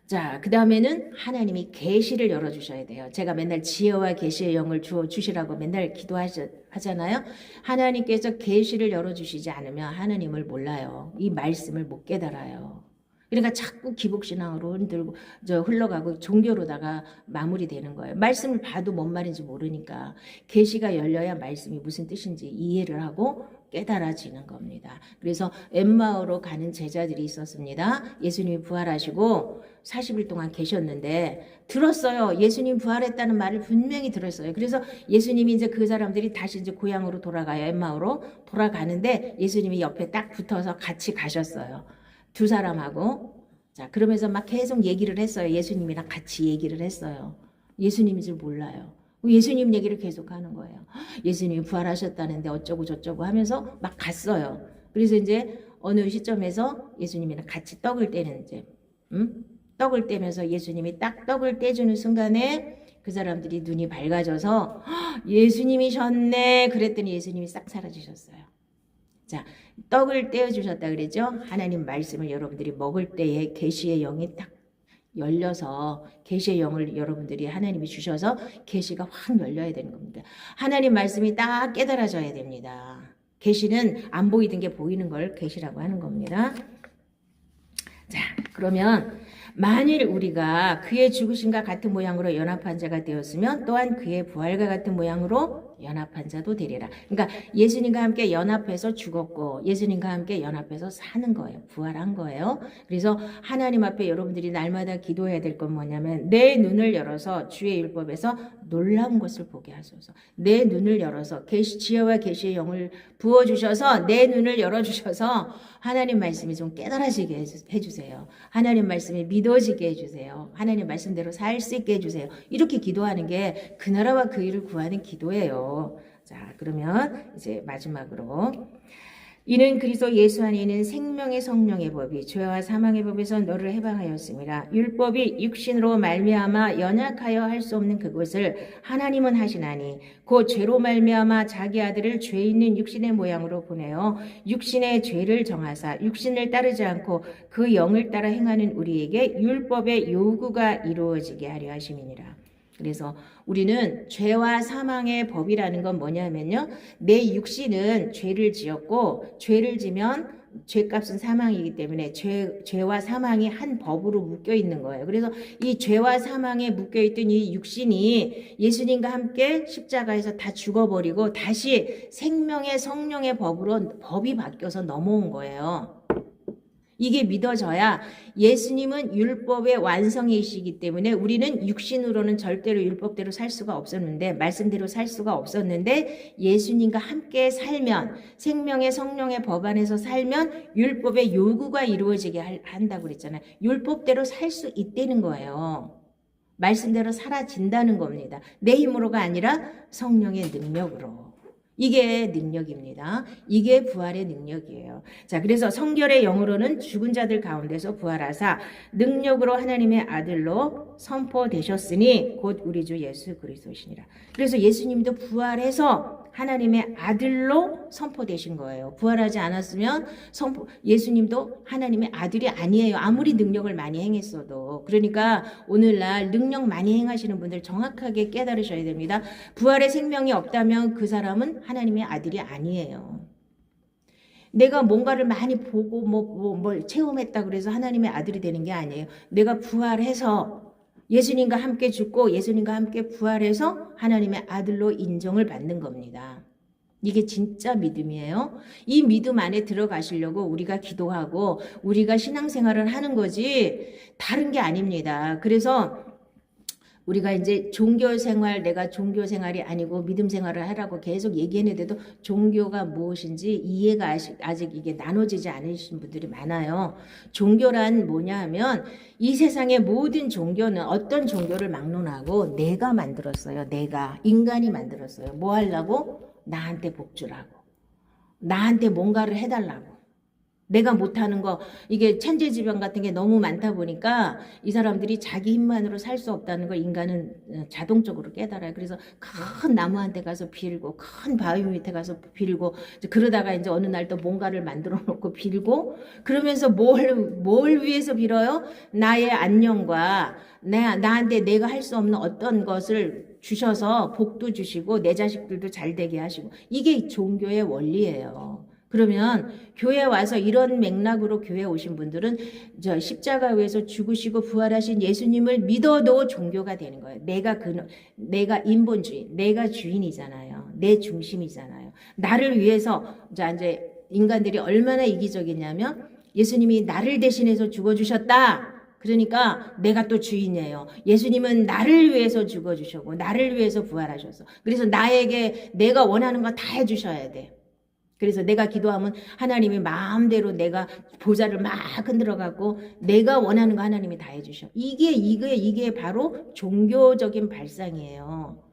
자, 그 다음에는 하나님이 계시를 열어주셔야 돼요. 제가 맨날 지혜와 계시의 영을 주시라고 맨날 기도하잖아요. 하나님께서 계시를 열어주시지 않으면 하나님을 몰라요. 이 말씀을 못 깨달아요. 그러니까 자꾸 기복신앙으로 흔들고 흘러가고 종교로다가 마무리되는 거예요. 말씀을 봐도 뭔 말인지 모르니까 계시가 열려야 말씀이 무슨 뜻인지 이해를 하고 깨달아지는 겁니다. 그래서 엠마오로 가는 제자들이 있었습니다. 예수님이 부활하시고 40일 동안 계셨는데 들었어요. 예수님 부활했다는 말을 분명히 들었어요. 그래서 예수님이 이제 그 사람들이 다시 이제 고향으로 돌아가요. 엠마오로 돌아가는데 예수님이 옆에 딱 붙어서 같이 가셨어요. 두 사람하고. 자, 그러면서 막 계속 얘기를 했어요. 예수님이랑 같이 얘기를 했어요. 예수님인 줄 몰라요. 예수님 얘기를 계속 하는 거예요. 예수님이 부활하셨다는데 어쩌고 저쩌고 하면서 막 갔어요. 그래서 이제 어느 시점에서 예수님이랑 같이 떡을 떼는 이제 떡을 떼면서 예수님이 딱 떡을 떼주는 순간에 그 사람들이 눈이 밝아져서 예수님이셨네 그랬더니 예수님이 싹 사라지셨어요. 자, 떡을 떼어주셨다 그랬죠? 하나님 말씀을 여러분들이 먹을 때에 계시의 영이 딱 열려서 계시의 영을 여러분들이 하나님이 주셔서 계시가 확 열려야 되는 겁니다. 하나님 말씀이 딱 깨달아져야 됩니다. 계시는 안 보이던 게 보이는 걸 계시라고 하는 겁니다. 자, 그러면 만일 우리가 그의 죽으심과 같은 모양으로 연합한 자가 되었으면 또한 그의 부활과 같은 모양으로 연합한 자도 되리라. 그러니까 예수님과 함께 연합해서 죽었고 예수님과 함께 연합해서 사는 거예요. 부활한 거예요. 그래서 하나님 앞에 여러분들이 날마다 기도해야 될 건 뭐냐면 내 눈을 열어서 주의 율법에서 놀라운 것을 보게 하소서. 내 눈을 열어서 지혜와 계시의 영을 부어주셔서 내 눈을 열어주셔서 하나님 말씀이 좀 깨달아지게 해주세요. 하나님 말씀이 믿어지게 해주세요. 하나님 말씀대로 살 수 있게 해주세요. 이렇게 기도하는 게 그 나라와 그 일을 구하는 기도예요. 자, 그러면 이제 마지막으로 이는 그리스도 예수 안에 있는 생명의 성령의 법이 죄와 사망의 법에서 너를 해방하였습니다. 율법이 육신으로 말미암아 연약하여 할 수 없는 그것을 하나님은 하시나니 곧 죄로 말미암아 자기 아들을 죄 있는 육신의 모양으로 보내어 육신의 죄를 정하사 육신을 따르지 않고 그 영을 따라 행하는 우리에게 율법의 요구가 이루어지게 하려 하심이니라. 그래서 우리는 죄와 사망의 법이라는 건 뭐냐면요. 내 육신은 죄를 지었고 죄를 지면 죄값은 사망이기 때문에 죄와 사망이 한 법으로 묶여 있는 거예요. 그래서 이 죄와 사망에 묶여 있던 이 육신이 예수님과 함께 십자가에서 다 죽어버리고 다시 생명의 성령의 법으로 법이 바뀌어서 넘어온 거예요. 이게 믿어져야 예수님은 율법의 완성이시기 때문에 우리는 육신으로는 절대로 율법대로 살 수가 없었는데 말씀대로 살 수가 없었는데 예수님과 함께 살면 생명의 성령의 법 안에서 살면 율법의 요구가 이루어지게 한다고 그랬잖아요. 율법대로 살 수 있다는 거예요. 말씀대로 사라진다는 겁니다. 내 힘으로가 아니라 성령의 능력으로. 이게 능력입니다. 이게 부활의 능력이에요. 자, 그래서 성결의 영으로는 죽은 자들 가운데서 부활하사 능력으로 하나님의 아들로 선포되셨으니 곧 우리 주 예수 그리스도시니라. 그래서 예수님도 부활해서 하나님의 아들로 선포되신 거예요. 부활하지 않았으면 예수님도 하나님의 아들이 아니에요. 아무리 능력을 많이 행했어도. 그러니까 오늘날 능력 많이 행하시는 분들 정확하게 깨달으셔야 됩니다. 부활의 생명이 없다면 그 사람은 하나님의 아들이 아니에요. 내가 뭔가를 많이 보고 뭘 체험했다 그래서 하나님의 아들이 되는 게 아니에요. 내가 부활해서 예수님과 함께 죽고 예수님과 함께 부활해서 하나님의 아들로 인정을 받는 겁니다. 이게 진짜 믿음이에요. 이 믿음 안에 들어가시려고 우리가 기도하고 우리가 신앙생활을 하는 거지 다른 게 아닙니다. 그래서 우리가 이제 종교생활, 내가 종교생활이 아니고 믿음생활을 하라고 계속 얘기했는데도 종교가 무엇인지 이해가 아직 이게 나눠지지 않으신 분들이 많아요. 종교란 뭐냐 하면 이 세상의 모든 종교는 어떤 종교를 막론하고 내가 만들었어요. 내가. 인간이 만들었어요. 뭐 하려고? 나한테 복 주라고. 나한테 뭔가를 해달라고. 내가 못하는 거, 이게 천재지변 같은 게 너무 많다 보니까 이 사람들이 자기 힘만으로 살 수 없다는 걸 인간은 자동적으로 깨달아요. 그래서 큰 나무한테 가서 빌고, 큰 바위 밑에 가서 빌고, 그러다가 이제 어느 날 또 뭔가를 만들어 놓고 빌고, 그러면서 뭘 위해서 빌어요? 나의 안녕과 나한테 내가 할 수 없는 어떤 것을 주셔서 복도 주시고, 내 자식들도 잘 되게 하시고, 이게 종교의 원리예요. 그러면 교회 와서 이런 맥락으로 교회 오신 분들은 저 십자가 위에서 죽으시고 부활하신 예수님을 믿어도 종교가 되는 거예요. 내가 인본주의, 내가 주인이잖아요. 내 중심이잖아요. 나를 위해서 이제 인간들이 얼마나 이기적이냐면 예수님이 나를 대신해서 죽어주셨다. 그러니까 내가 또 주인이에요. 예수님은 나를 위해서 죽어주셨고 나를 위해서 부활하셨어. 그래서 나에게 내가 원하는 거 다 해주셔야 돼. 그래서 내가 기도하면 하나님이 마음대로 내가 보좌를 막 흔들어갖고 내가 원하는 거 하나님이 다 해주셔. 이게 바로 종교적인 발상이에요.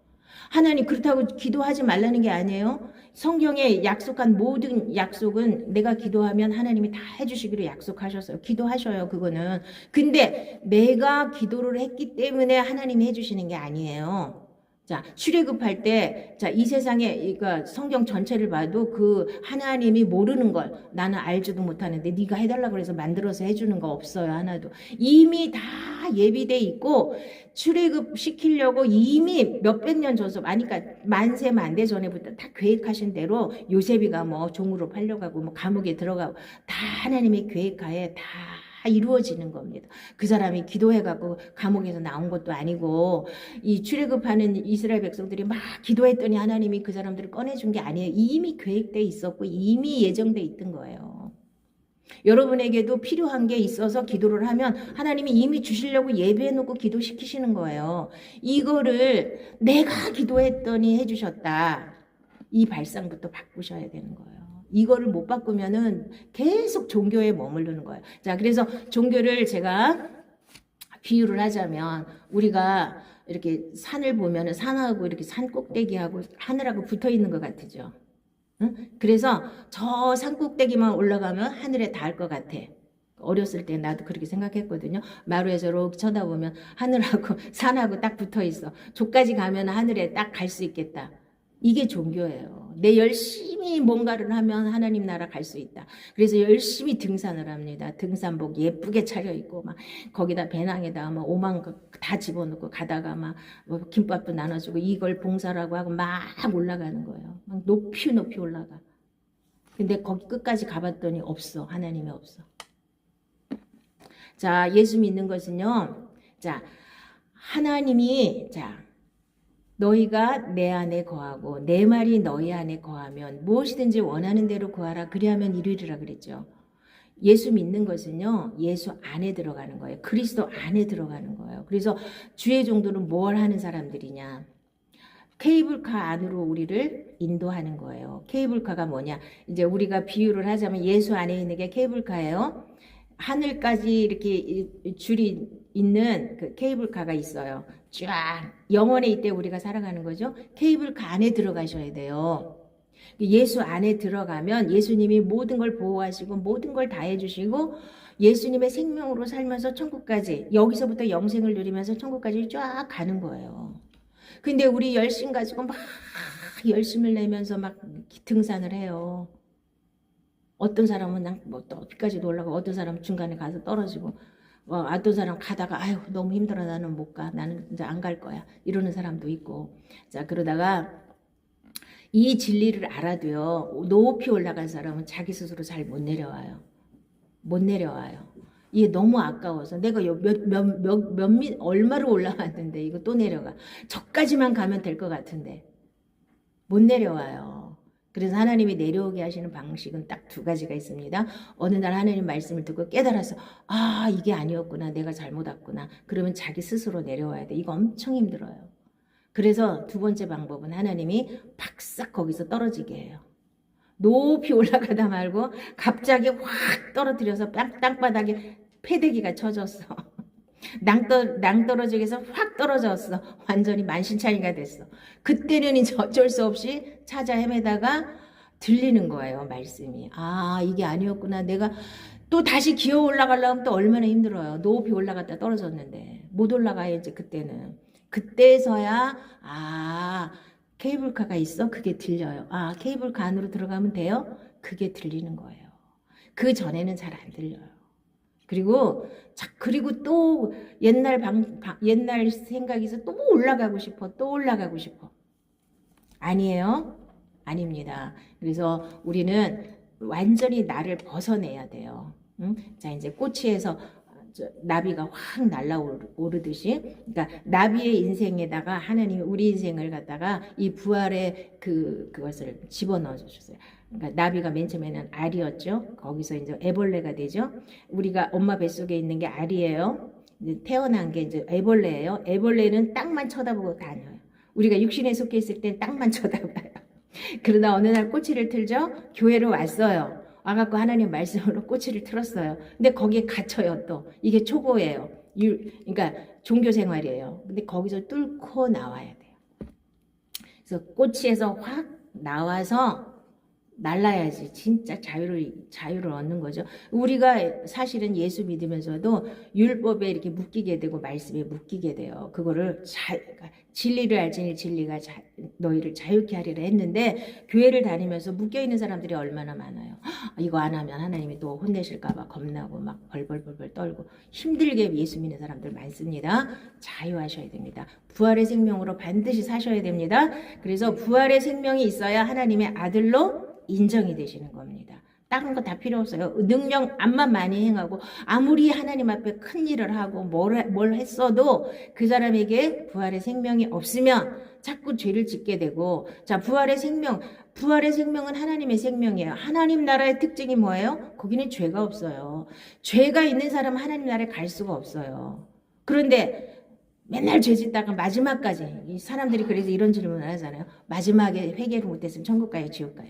하나님 그렇다고 기도하지 말라는 게 아니에요. 성경에 약속한 모든 약속은 내가 기도하면 하나님이 다 해주시기로 약속하셨어요. 기도하셔요, 그거는. 근데 내가 기도를 했기 때문에 하나님이 해주시는 게 아니에요. 자, 출애굽할 때, 자, 이 세상에, 그러니까 성경 전체를 봐도 그 하나님이 모르는 걸 나는 알지도 못하는데 네가 해달라고 해서 만들어서 해주는 거 없어요, 하나도. 이미 다 예비돼 있고 출애굽 시키려고 이미 몇백 년 전서, 그러니까 만세 만대 전에부터 다 계획하신 대로 요셉이가 뭐 종으로 팔려가고 뭐 감옥에 들어가고 다 하나님의 계획하에 다 이루어지는 겁니다. 그 사람이 기도해갖고 감옥에서 나온 것도 아니고 이 출애굽하는 이스라엘 백성들이 막 기도했더니 하나님이 그 사람들을 꺼내준 게 아니에요. 이미 계획돼 있었고 이미 예정돼 있던 거예요. 여러분에게도 필요한 게 있어서 기도를 하면 하나님이 이미 주시려고 예배해놓고 기도시키시는 거예요. 이거를 내가 기도했더니 해주셨다. 이 발상부터 바꾸셔야 되는 거예요. 이거를 못 바꾸면은 계속 종교에 머무르는 거예요. 자, 그래서 종교를 제가 비유를 하자면 우리가 이렇게 산을 보면은 산하고 이렇게 산 꼭대기하고 하늘하고 붙어 있는 것 같으죠. 응? 그래서 저 산 꼭대기만 올라가면 하늘에 닿을 것 같아. 어렸을 때 나도 그렇게 생각했거든요. 마루에서 이렇게 쳐다보면 하늘하고 산하고 딱 붙어 있어. 저까지 가면 하늘에 딱 갈 수 있겠다. 이게 종교예요. 내 열심히 뭔가를 하면 하나님 나라 갈 수 있다. 그래서 열심히 등산을 합니다. 등산복 예쁘게 차려입고 막 거기다 배낭에다 막 5만 다 집어넣고 가다가 막 뭐 김밥도 나눠주고 이걸 봉사라고 하고 막 올라가는 거예요. 막 높이 올라가. 근데 거기 끝까지 가봤더니 없어. 하나님이 없어. 자, 예수 믿는 것은요. 자, 하나님이 너희가 내 안에 거하고 내 말이 너희 안에 거하면 무엇이든지 원하는 대로 구하라. 그리하면 이루리라 그랬죠. 예수 믿는 것은요. 예수 안에 들어가는 거예요. 그리스도 안에 들어가는 거예요. 그래서 주의 종들은 뭘 하는 사람들이냐. 케이블카 안으로 우리를 인도하는 거예요. 케이블카가 뭐냐. 이제 우리가 비유를 하자면 예수 안에 있는 게 케이블카예요. 하늘까지 이렇게 줄이 있는 그 케이블카가 있어요. 쫙 영원에 이때 우리가 살아가는 거죠. 케이블카 안에 들어가셔야 돼요. 예수 안에 들어가면 예수님이 모든 걸 보호하시고 모든 걸 다 해주시고 예수님의 생명으로 살면서 천국까지 여기서부터 영생을 누리면서 천국까지 쫙 가는 거예요. 근데 우리 열심 가지고 막 열심을 내면서 막 등산을 해요. 어떤 사람은 뭐 높이까지도 올라가고 어떤 사람은 중간에 가서 떨어지고 어떤 사람 가다가 아유 너무 힘들어 나는 못 가. 나는 이제 안 갈 거야. 이러는 사람도 있고. 자, 그러다가 이 진리를 알아도요. 높이 올라간 사람은 자기 스스로 잘 못 내려와요. 못 내려와요. 이게 너무 아까워서 내가 얼마를 올라왔는데 이거 또 내려가. 저까지만 가면 될 것 같은데 못 내려와요. 그래서 하나님이 내려오게 하시는 방식은 딱 두 가지가 있습니다. 어느 날 하나님 말씀을 듣고 깨달아서 아 이게 아니었구나. 내가 잘못 왔구나. 그러면 자기 스스로 내려와야 돼. 이거 엄청 힘들어요. 그래서 두 번째 방법은 하나님이 박싹 거기서 떨어지게 해요. 높이 올라가다 말고 갑자기 확 떨어뜨려서 땅바닥에 패대기가 쳐졌어. 낭떠러지게 해서 확 떨어졌어. 완전히 만신창이가 됐어. 그때는 이제 어쩔 수 없이 찾아 헤매다가 들리는 거예요, 말씀이. 아, 이게 아니었구나. 내가 또 다시 기어 올라가려면 또 얼마나 힘들어요. 높이 올라갔다 떨어졌는데. 못 올라가야지, 그때는. 그때서야, 아, 케이블카가 있어? 그게 들려요. 아, 케이블카 안으로 들어가면 돼요? 그게 들리는 거예요. 그 전에는 잘 안 들려요. 그리고 또 옛날 생각에서 또 올라가고 싶어. 또 올라가고 싶어. 아니에요? 아닙니다. 그래서 우리는 완전히 나를 벗어내야 돼요. 응? 자, 이제 꼬치에서 나비가 확 날아오르듯이, 그러니까 나비의 인생에다가 하나님이 우리 인생을 갖다가 이 부활의 그것을 집어넣어 주셨어요. 그러니까 나비가 맨 처음에는 알이었죠. 거기서 이제 애벌레가 되죠. 우리가 엄마 뱃속에 있는 게 알이에요. 이제 태어난 게 이제 애벌레예요. 애벌레는 땅만 쳐다보고 다녀요. 우리가 육신에 속해 있을 땐 땅만 쳐다봐요. 그러다 어느 날 꼬치를 틀죠. 교회로 왔어요. 와갖고 하나님 말씀으로 꼬치를 틀었어요. 근데 거기에 갇혀요 또. 이게 초보예요. 그러니까 종교 생활이에요. 근데 거기서 뚫고 나와야 돼요. 그래서 꼬치에서 확 나와서 날라야지 진짜 자유를 얻는 거죠. 우리가 사실은 예수 믿으면서도 율법에 이렇게 묶이게 되고 말씀에 묶이게 돼요. 그거를 그러니까 진리를 알지니 진리가 너희를 자유케 하리라 했는데 교회를 다니면서 묶여있는 사람들이 얼마나 많아요. 이거 안 하면 하나님이 또 혼내실까봐 겁나고 막 벌벌 떨고 힘들게 예수 믿는 사람들 많습니다. 자유하셔야 됩니다. 부활의 생명으로 반드시 사셔야 됩니다. 그래서 부활의 생명이 있어야 하나님의 아들로 인정이 되시는 겁니다. 다른 거 다 필요 없어요. 능력 암만 많이 행하고 아무리 하나님 앞에 큰 일을 하고 뭘 했어도 그 사람에게 부활의 생명이 없으면 자꾸 죄를 짓게 되고, 자, 부활의 생명은 하나님의 생명이에요. 하나님 나라의 특징이 뭐예요? 거기는 죄가 없어요. 죄가 있는 사람은 하나님 나라에 갈 수가 없어요. 그런데 맨날 죄 짓다가 마지막까지, 이 사람들이 그래서 이런 질문을 하잖아요. 마지막에 회개를 못했으면 천국 가요, 지옥 가요?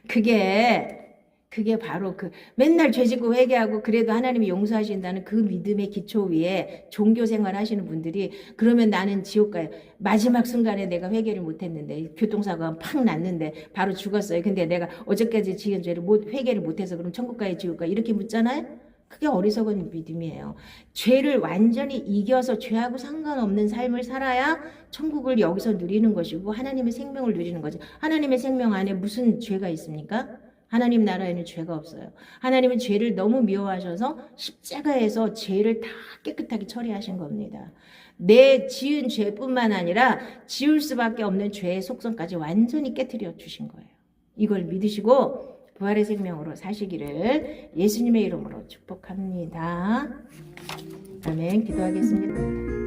그게 바로 맨날 죄짓고 회개하고 그래도 하나님이 용서하신다는 그 믿음의 기초 위에 종교 생활 하시는 분들이, 그러면 나는 지옥 가요. 마지막 순간에 내가 회개를 못했는데, 교통사고가 팍 났는데 바로 죽었어요. 근데 내가 어저까지 지은 죄를 회개를 못해서 그럼 천국 가요, 지옥 가요? 이렇게 묻잖아요. 그게 어리석은 믿음이에요. 죄를 완전히 이겨서 죄하고 상관없는 삶을 살아야 천국을 여기서 누리는 것이고 하나님의 생명을 누리는 거죠. 하나님의 생명 안에 무슨 죄가 있습니까? 하나님 나라에는 죄가 없어요. 하나님은 죄를 너무 미워하셔서 십자가에서 죄를 다 깨끗하게 처리하신 겁니다. 내 지은 죄뿐만 아니라 지울 수밖에 없는 죄의 속성까지 완전히 깨트려 주신 거예요. 이걸 믿으시고 부활의 생명으로 사시기를 예수님의 이름으로 축복합니다. 아멘. 기도하겠습니다.